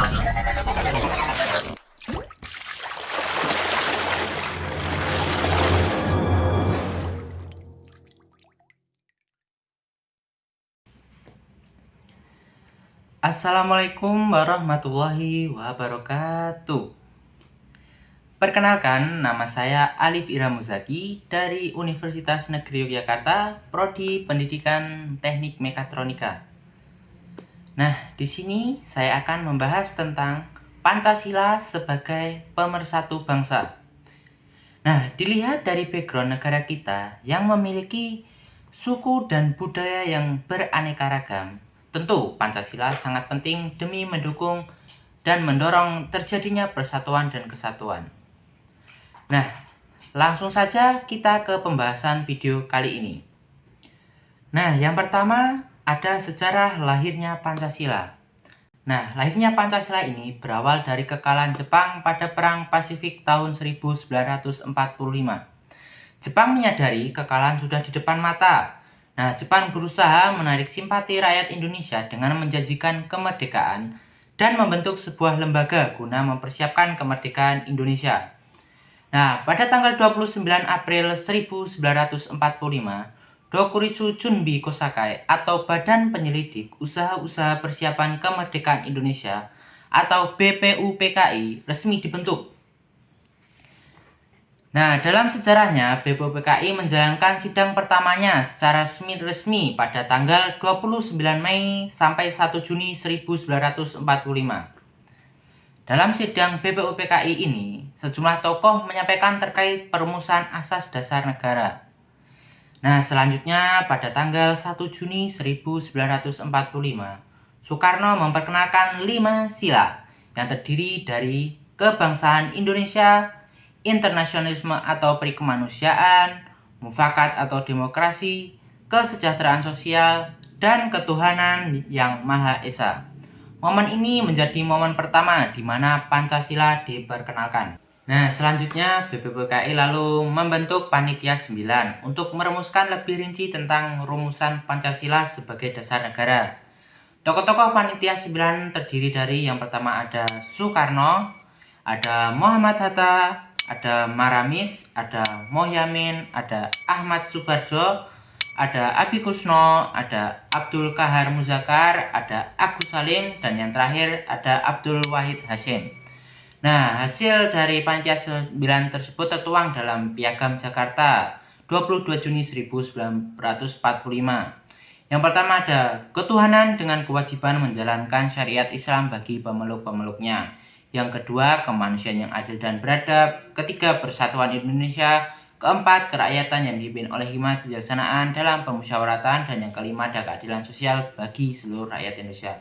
Assalamualaikum warahmatullahi wabarakatuh. Perkenalkan, nama saya Alif Ira Muzaki dari Universitas Negeri Yogyakarta, Prodi Pendidikan Teknik Mekatronika. Nah, di sini saya akan membahas tentang Pancasila sebagai pemersatu bangsa. Nah, dilihat dari background negara kita yang memiliki suku dan budaya yang beraneka ragam, tentu Pancasila sangat penting demi mendukung dan mendorong terjadinya persatuan dan kesatuan. Nah, langsung saja kita ke pembahasan video kali ini. Nah, yang pertama ada sejarah lahirnya Pancasila. Nah, lahirnya Pancasila ini berawal dari kekalahan Jepang pada Perang Pasifik tahun 1945. Jepang menyadari kekalahan sudah di depan mata. Nah, Jepang berusaha menarik simpati rakyat Indonesia dengan menjanjikan kemerdekaan dan membentuk sebuah lembaga guna mempersiapkan kemerdekaan Indonesia. Nah, pada tanggal 29 April 1945, Dokuritsu Chunbi Kosakai atau Badan Penyelidik Usaha-Usaha Persiapan Kemerdekaan Indonesia atau BPUPKI resmi dibentuk. Nah, dalam sejarahnya, BPUPKI menjalankan sidang pertamanya secara resmi pada tanggal 29 Mei sampai 1 Juni 1945. Dalam sidang BPUPKI ini, sejumlah tokoh menyampaikan terkait perumusan asas dasar negara. Nah, selanjutnya pada tanggal 1 Juni 1945, Soekarno memperkenalkan 5 sila yang terdiri dari kebangsaan Indonesia, internasionalisme atau perikemanusiaan, mufakat atau demokrasi, kesejahteraan sosial, dan ketuhanan yang Maha Esa. Momen ini menjadi momen pertama di mana Pancasila diperkenalkan. Nah, selanjutnya BPUPKI lalu membentuk Panitia 9 untuk merumuskan lebih rinci tentang rumusan Pancasila sebagai dasar negara. Tokoh-tokoh Panitia 9 terdiri dari yang pertama ada Soekarno, ada Muhammad Hatta, ada Maramis, ada Mohyamin, ada Ahmad Subarjo, ada Abi Kusno, ada Abdul Kahar Muzakar, ada Agus Salim, dan yang terakhir ada Abdul Wahid Hasyim. Nah, hasil dari Panitia 9 tersebut tertuang dalam Piagam Jakarta 22 Juni 1945. Yang pertama ada ketuhanan dengan kewajiban menjalankan syariat Islam bagi pemeluk-pemeluknya. Yang kedua, kemanusiaan yang adil dan beradab. Ketiga, persatuan Indonesia. Keempat, kerakyatan yang dipimpin oleh hikmat kebijaksanaan dalam permusyawaratan. Dan yang kelima, ada keadilan sosial bagi seluruh rakyat Indonesia.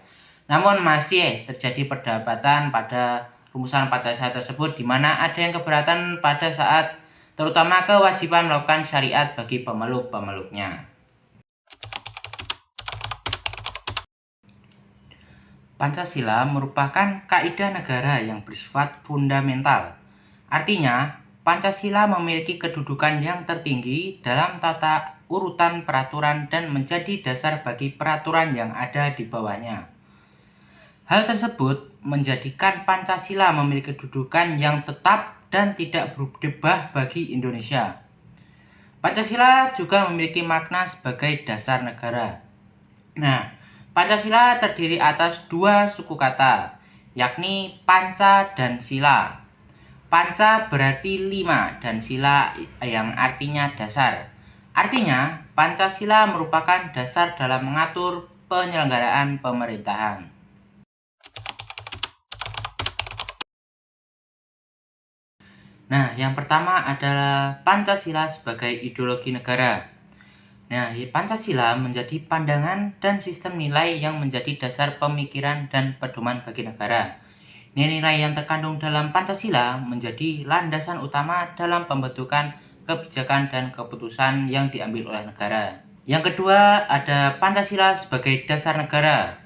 Namun masih terjadi perdebatan pada rumusan Pancasila tersebut, di mana ada yang keberatan pada saat terutama kewajiban melakukan syariat bagi pemeluk-pemeluknya. Pancasila merupakan kaidah negara yang bersifat fundamental. Artinya, Pancasila memiliki kedudukan yang tertinggi dalam tata urutan peraturan dan menjadi dasar bagi peraturan yang ada di bawahnya. Hal tersebut menjadikan Pancasila memiliki kedudukan yang tetap dan tidak berubah bagi Indonesia. Pancasila juga memiliki makna sebagai dasar negara. Nah, Pancasila terdiri atas 2 suku kata, yakni Panca dan Sila. Panca berarti 5 dan Sila yang artinya dasar. Artinya, Pancasila merupakan dasar dalam mengatur penyelenggaraan pemerintahan. Nah, yang pertama adalah Pancasila sebagai ideologi negara. Nah, Pancasila menjadi pandangan dan sistem nilai yang menjadi dasar pemikiran dan pedoman bagi negara. Nilai-nilai yang terkandung dalam Pancasila menjadi landasan utama dalam pembentukan kebijakan dan keputusan yang diambil oleh negara. Yang kedua, ada Pancasila sebagai dasar negara.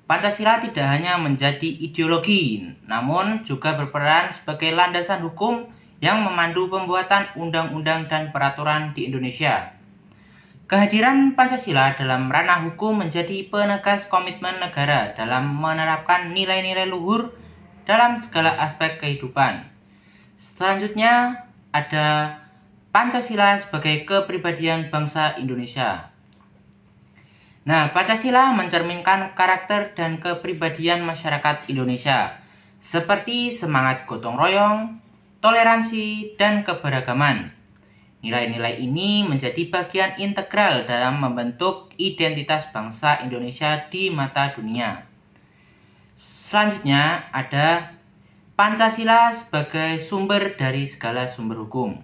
Pancasila tidak hanya menjadi ideologi, namun juga berperan sebagai landasan hukum yang memandu pembuatan undang-undang dan peraturan di Indonesia. Kehadiran Pancasila dalam ranah hukum menjadi penegas komitmen negara dalam menerapkan nilai-nilai luhur dalam segala aspek kehidupan. Selanjutnya ada Pancasila sebagai kepribadian bangsa Indonesia. Nah, Pancasila mencerminkan karakter dan kepribadian masyarakat Indonesia, seperti semangat gotong royong, toleransi, dan keberagaman. Nilai-nilai ini menjadi bagian integral dalam membentuk identitas bangsa Indonesia di mata dunia. Selanjutnya ada Pancasila sebagai sumber dari segala sumber hukum.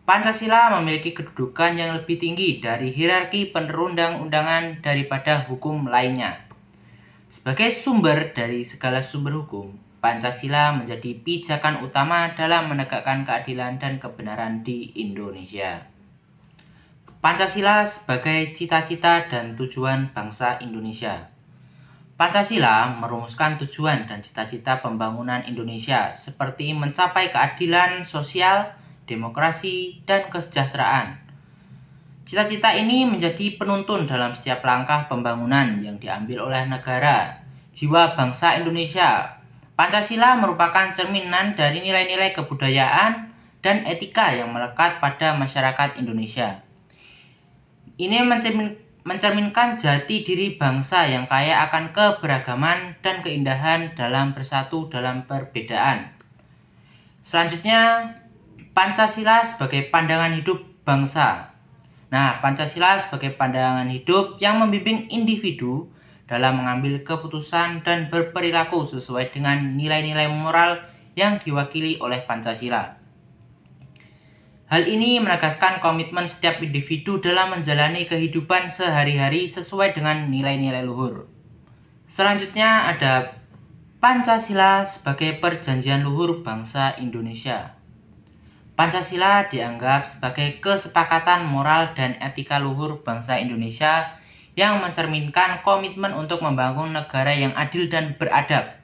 Pancasila memiliki kedudukan yang lebih tinggi dari hierarki perundang-undangan daripada hukum lainnya. Sebagai sumber dari segala sumber hukum, Pancasila menjadi pijakan utama dalam menegakkan keadilan dan kebenaran di Indonesia. Pancasila sebagai cita-cita dan tujuan bangsa Indonesia. Pancasila merumuskan tujuan dan cita-cita pembangunan Indonesia seperti mencapai keadilan sosial, demokrasi, dan kesejahteraan. Cita-cita ini menjadi penuntun dalam setiap langkah pembangunan yang diambil oleh negara. Jiwa bangsa Indonesia. Pancasila merupakan cerminan dari nilai-nilai kebudayaan dan etika yang melekat pada masyarakat Indonesia. Ini mencerminkan jati diri bangsa yang kaya akan keberagaman dan keindahan dalam bersatu dalam perbedaan. Selanjutnya, Pancasila sebagai pandangan hidup bangsa. Nah, Pancasila sebagai pandangan hidup yang membimbing individu dalam mengambil keputusan dan berperilaku sesuai dengan nilai-nilai moral yang diwakili oleh Pancasila. Hal ini menegaskan komitmen setiap individu dalam menjalani kehidupan sehari-hari sesuai dengan nilai-nilai luhur. Selanjutnya ada Pancasila sebagai perjanjian luhur bangsa Indonesia. Pancasila dianggap sebagai kesepakatan moral dan etika luhur bangsa Indonesia yang mencerminkan komitmen untuk membangun negara yang adil dan beradab.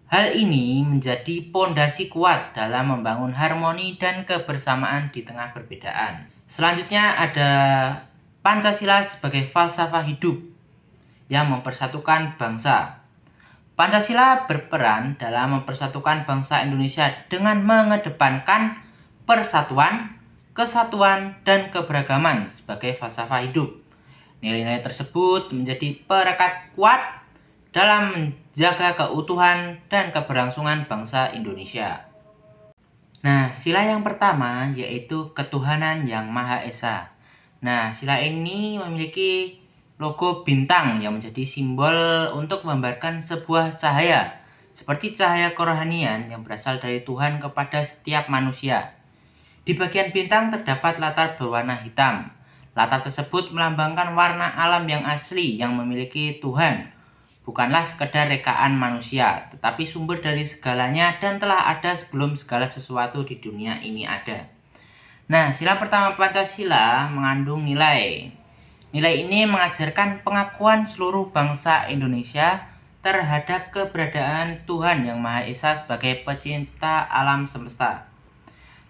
Hal ini menjadi pondasi kuat dalam membangun harmoni dan kebersamaan di tengah perbedaan. Selanjutnya ada Pancasila sebagai falsafah hidup yang mempersatukan bangsa. Pancasila berperan dalam mempersatukan bangsa Indonesia dengan mengedepankan persatuan, kesatuan, dan keberagaman sebagai falsafah hidup. Nilai-nilai tersebut menjadi perekat kuat dalam menjaga keutuhan dan keberlangsungan bangsa Indonesia. Nah, sila yang pertama yaitu ketuhanan yang Maha Esa. Nah, sila ini memiliki logo bintang yang menjadi simbol untuk membarkan sebuah cahaya, seperti cahaya kerohanian yang berasal dari Tuhan kepada setiap manusia. Di bagian bintang terdapat latar berwarna hitam. Latar tersebut melambangkan warna alam yang asli yang memiliki Tuhan. Bukanlah sekedar rekaan manusia, tetapi sumber dari segalanya dan telah ada sebelum segala sesuatu di dunia ini ada. Nah, sila pertama Pancasila mengandung nilai. Nilai ini mengajarkan pengakuan seluruh bangsa Indonesia terhadap keberadaan Tuhan Yang Maha Esa sebagai pecinta alam semesta.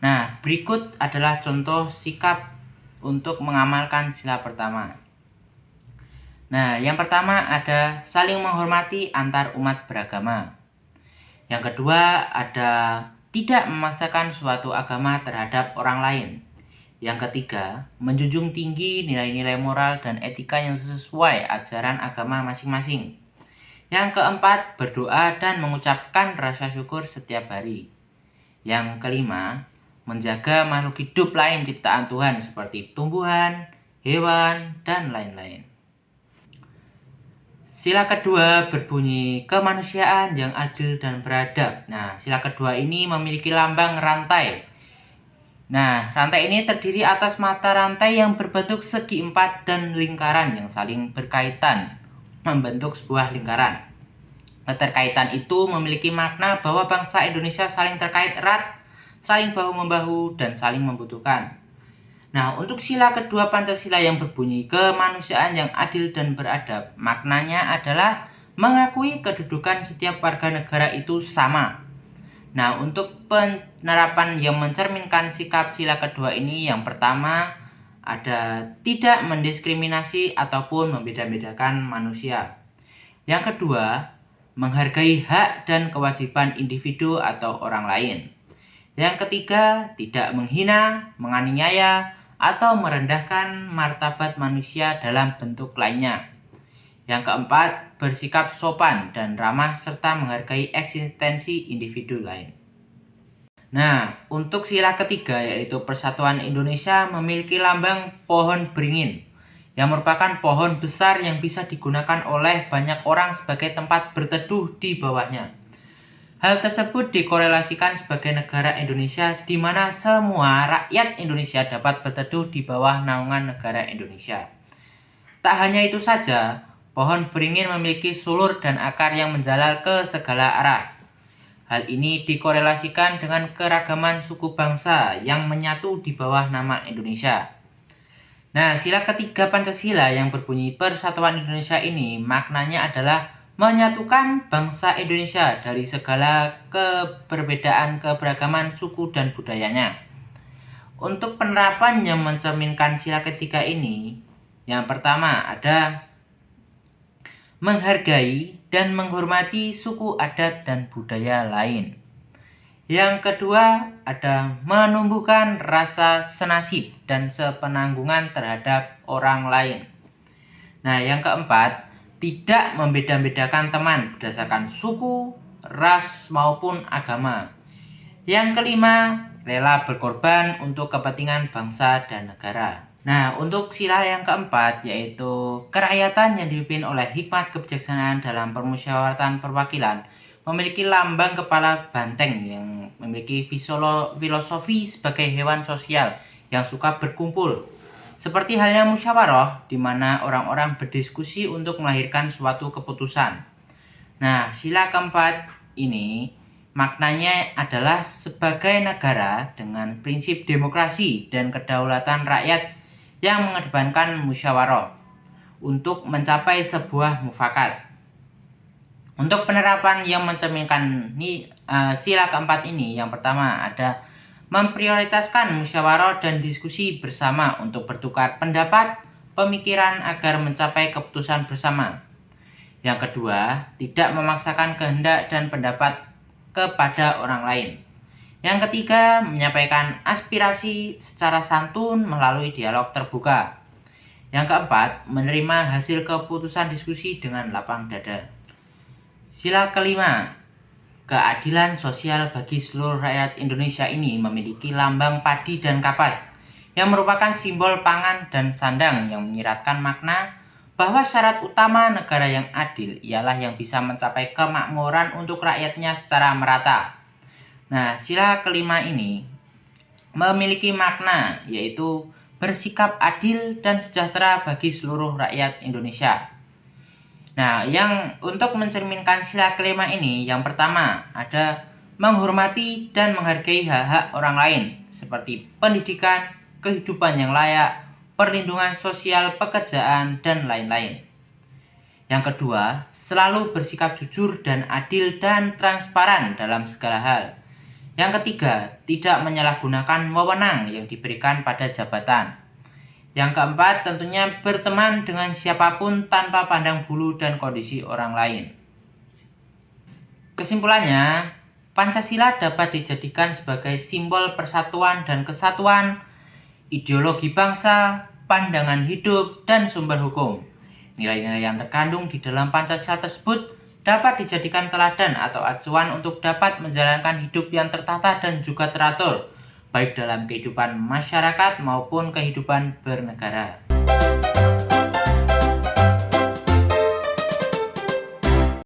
Nah, berikut adalah contoh sikap untuk mengamalkan sila pertama. Nah, yang pertama ada saling menghormati antar umat beragama. Yang kedua ada tidak memaksakan suatu agama terhadap orang lain. Yang ketiga, menjunjung tinggi nilai-nilai moral dan etika yang sesuai ajaran agama masing-masing. Yang keempat, berdoa dan mengucapkan rasa syukur setiap hari. Yang kelima, menjaga makhluk hidup lain ciptaan Tuhan seperti tumbuhan, hewan, dan lain-lain. Sila kedua berbunyi kemanusiaan yang adil dan beradab. Nah, sila kedua ini memiliki lambang rantai. Nah, rantai ini terdiri atas mata rantai yang berbentuk segi empat dan lingkaran yang saling berkaitan membentuk sebuah lingkaran. Keterkaitan itu memiliki makna bahwa bangsa Indonesia saling terkait erat, saling bahu-membahu, dan saling membutuhkan. Nah, untuk sila kedua Pancasila yang berbunyi kemanusiaan yang adil dan beradab, maknanya adalah mengakui kedudukan setiap warga negara itu sama. Nah, untuk penerapan yang mencerminkan sikap sila kedua ini, yang pertama ada tidak mendiskriminasi ataupun membeda-bedakan manusia. Yang kedua, menghargai hak dan kewajiban individu atau orang lain. Yang ketiga, tidak menghina, menganiaya, atau merendahkan martabat manusia dalam bentuk lainnya. Yang keempat, bersikap sopan dan ramah serta menghargai eksistensi individu lain. Nah, untuk sila ketiga yaitu Persatuan Indonesia memiliki lambang pohon beringin yang merupakan pohon besar yang bisa digunakan oleh banyak orang sebagai tempat berteduh di bawahnya. Hal tersebut dikorelasikan sebagai negara Indonesia di mana semua rakyat Indonesia dapat berteduh di bawah naungan negara Indonesia. Tak hanya itu saja, pohon beringin memiliki sulur dan akar yang menjalar ke segala arah. Hal ini dikorelasikan dengan keragaman suku bangsa yang menyatu di bawah nama Indonesia. Nah, sila ketiga Pancasila yang berbunyi Persatuan Indonesia ini maknanya adalah menyatukan bangsa Indonesia dari segala keberagaman suku dan budayanya. Untuk penerapan yang mencerminkan sila ketiga ini, yang pertama ada menghargai dan menghormati suku adat dan budaya lain. Yang kedua ada menumbuhkan rasa senasib dan sepenanggungan terhadap orang lain. Nah, yang keempat, tidak membeda-bedakan teman berdasarkan suku, ras maupun agama. Yang kelima, rela berkorban untuk kepentingan bangsa dan negara. Nah, untuk sila yang keempat yaitu kerakyatan yang dipimpin oleh hikmat kebijaksanaan dalam permusyawaratan perwakilan memiliki lambang kepala banteng yang memiliki filosofi sebagai hewan sosial yang suka berkumpul. Seperti halnya musyawarah di mana orang-orang berdiskusi untuk melahirkan suatu keputusan. Nah, sila keempat ini maknanya adalah sebagai negara dengan prinsip demokrasi dan kedaulatan rakyat yang mengedepankan musyawarah untuk mencapai sebuah mufakat. Untuk penerapan yang mencerminkan sila keempat ini, yang pertama ada memprioritaskan musyawarah dan diskusi bersama untuk bertukar pendapat, pemikiran agar mencapai keputusan bersama. Yang kedua, tidak memaksakan kehendak dan pendapat kepada orang lain. Yang ketiga, menyampaikan aspirasi secara santun melalui dialog terbuka. Yang keempat, menerima hasil keputusan diskusi dengan lapang dada. Sila kelima, keadilan sosial bagi seluruh rakyat Indonesia ini memiliki lambang padi dan kapas yang merupakan simbol pangan dan sandang yang menyiratkan makna bahwa syarat utama negara yang adil ialah yang bisa mencapai kemakmuran untuk rakyatnya secara merata. Nah, sila kelima ini memiliki makna yaitu bersikap adil dan sejahtera bagi seluruh rakyat Indonesia. Nah, yang untuk mencerminkan sila kelima ini, yang pertama ada menghormati dan menghargai hak-hak orang lain seperti pendidikan, kehidupan yang layak, perlindungan sosial, pekerjaan, dan lain-lain. Yang kedua, selalu bersikap jujur dan adil dan transparan dalam segala hal. Yang ketiga, tidak menyalahgunakan wewenang yang diberikan pada jabatan. Yang keempat, tentunya berteman dengan siapapun tanpa pandang bulu dan kondisi orang lain. Kesimpulannya, Pancasila dapat dijadikan sebagai simbol persatuan dan kesatuan, ideologi bangsa, pandangan hidup, dan sumber hukum. Nilai-nilai yang terkandung di dalam Pancasila tersebut dapat dijadikan teladan atau acuan untuk dapat menjalankan hidup yang tertata dan juga teratur, baik dalam kehidupan masyarakat maupun kehidupan bernegara.